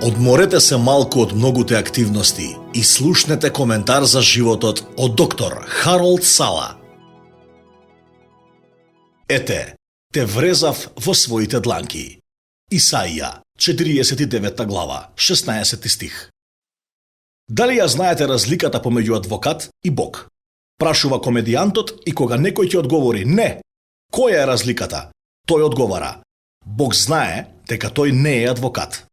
Одморете се малку од многуте активности и слушнете коментар за животот од доктор Харолд Сала. Ете, те врезав во своите дланки. Исаија, 49 глава, 16 стих. Дали ја знаете разликата помеѓу адвокат и Бог? Прашува комедијантот и кога некој ќе одговори не, која е разликата? Тој одговара: Бог знае дека тој не е адвокат.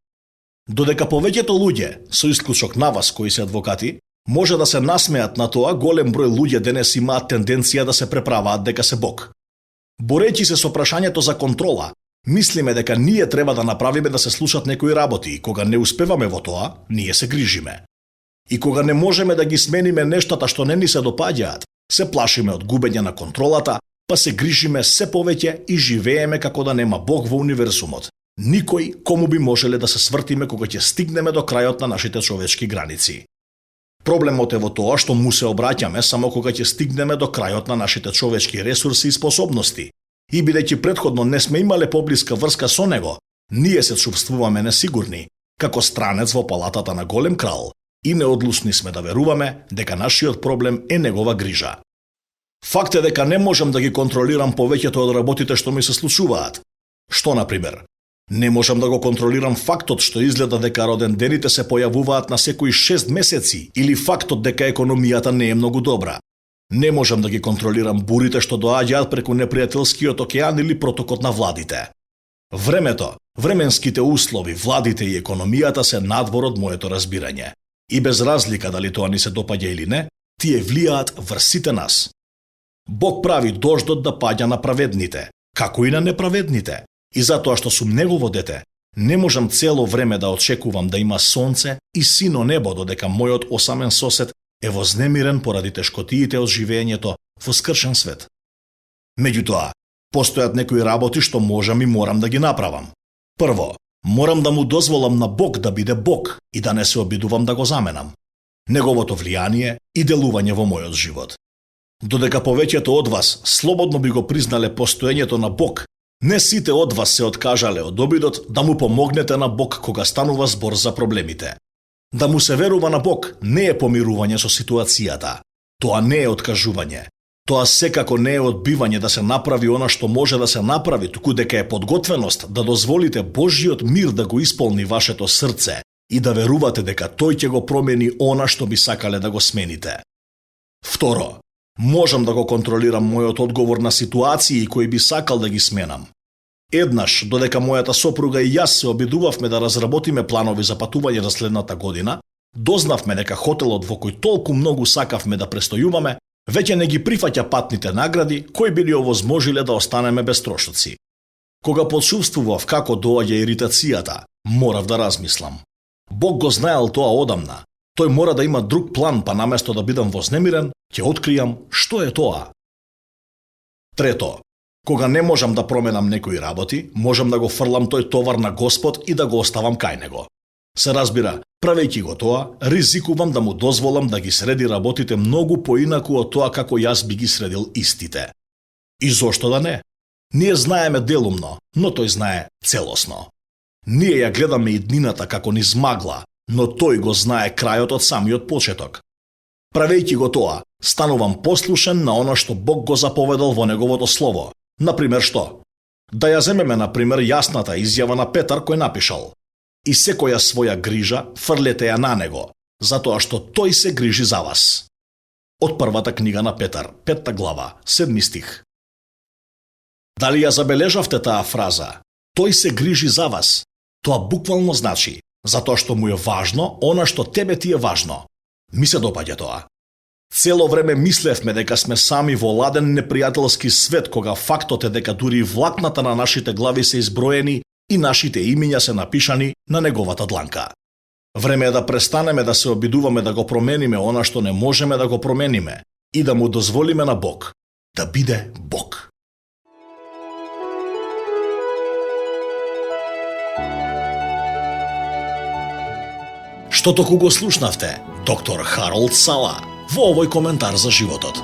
Додека повеќето луѓе, со исклучок на вас кои се адвокати, може да се насмеат на тоа, голем број луѓе денес имаат тенденција да се преправаат дека се Бог. Борејќи се со прашањето за контрола, мислиме дека ние треба да направиме да се слушат некои работи и кога не успеваме во тоа, ние се грижиме. И кога не можеме да ги смениме нештата што не ни се допаѓаат, се плашиме од губење на контролата, па се грижиме се повеќе и живееме како да нема Бог во универзумот. Никој кому би можеле да се свртиме кога ќе стигнеме до крајот на нашите човечки граници. Проблемот е во тоа што му се обраќаме само кога ќе стигнеме до крајот на нашите човечки ресурси и способности. И бидејќи претходно не сме имале поблиска врска со него, ние се чувствуваме несигурни, како странец во палатата на голем крал, и неодлучни сме да веруваме дека нашиот проблем е негова грижа. Факт е дека не можам да ги контролирам повеќето од работите што ми се случуваат. Што, например? Не можам да го контролирам фактот што изгледа дека родендените се појавуваат на секои 6 месеци или фактот дека економијата не е многу добра. Не можам да ги контролирам бурите што доаѓаат преку непријателскиот океан или протокот на владите. Времето, временските услови, владите и економијата се надвор од моето разбирање. И без разлика дали тоа ни се допаѓа или не, тие влијаат врз сите нас. Бог прави дождот да паѓа на праведните, како и на неправедните. И затоа што сум негово дете, не можам цело време да очекувам да има сонце и сино небо додека мојот осамен сосед е вознемирен поради тешкотиите од живеењето во скршен свет. Меѓутоа, постојат некои работи што можам и морам да ги направам. Прво, морам да му дозволам на Бог да биде Бог и да не се обидувам да го заменам. Неговото влијание и делување во мојот живот. Додека повеќето од вас слободно би го признале постоењето на Бог, не сите од вас се откажале од обидот да му помогнете на Бог кога станува збор за проблемите. Да му се верува на Бог не е помирување со ситуацијата. Тоа не е откажување. Тоа секако не е одбивање да се направи она што може да се направи, туку дека е подготвеност да дозволите Божјиот мир да го исполни вашето срце и да верувате дека тој ќе го промени она што би сакале да го смените. Второ, можам да го контролирам мојот одговор на ситуации кои би сакал да ги сменам. Еднаш, додека мојата сопруга и јас се обидувавме да разработиме планови за патување за следната година, дознавме дека хотелот во кој толку многу сакавме да престојуваме, веќе не ги прифаќа патните награди кои би ни овозможиле да останеме без трошоци. Кога почувствував како доаѓа иритацијата, морав да размислам. Бог го знаел тоа одамна. Тој мора да има друг план, па наместо да бидам вознемирен, ќе откријам што е тоа. Трето, кога не можам да променам некои работи, можам да го фрлам тој товар на Господ и да го оставам кај него. Се разбира, правејќи го тоа, ризикувам да му дозволам да ги среди работите многу поинаку од тоа како јас би ги средил истите. И зошто да не? Ние знаеме делумно, но тој знае целосно. Ние ја гледаме иднината како низ магла, но тој го знае крајот од самиот почеток. Правејќи го тоа, станувам послушен на она што Бог го заповедал во неговото слово. Например што? Да ја земеме, например, јасната изјава на Петар кој напишал: И секоја своја грижа фрлете ја на него, затоа што тој се грижи за вас. Од првата книга на Петар, 5 глава, 7 стих. Дали ја забележавте таа фраза? Тој се грижи за вас. Тоа буквално значи затоа што му е важно она што тебе ти е важно. Ми се допаѓа тоа. Цело време мислевме дека сме сами во ладен непријателски свет, кога фактот е дека дури влакната на нашите глави се изброени и нашите имиња се напишани на неговата дланка. Време е да престанеме да се обидуваме да го промениме она што не можеме да го промениме и да му дозволиме на Бог да биде Бог. Што току го слушнавте доктор Харолд Сала во овој коментар за животот.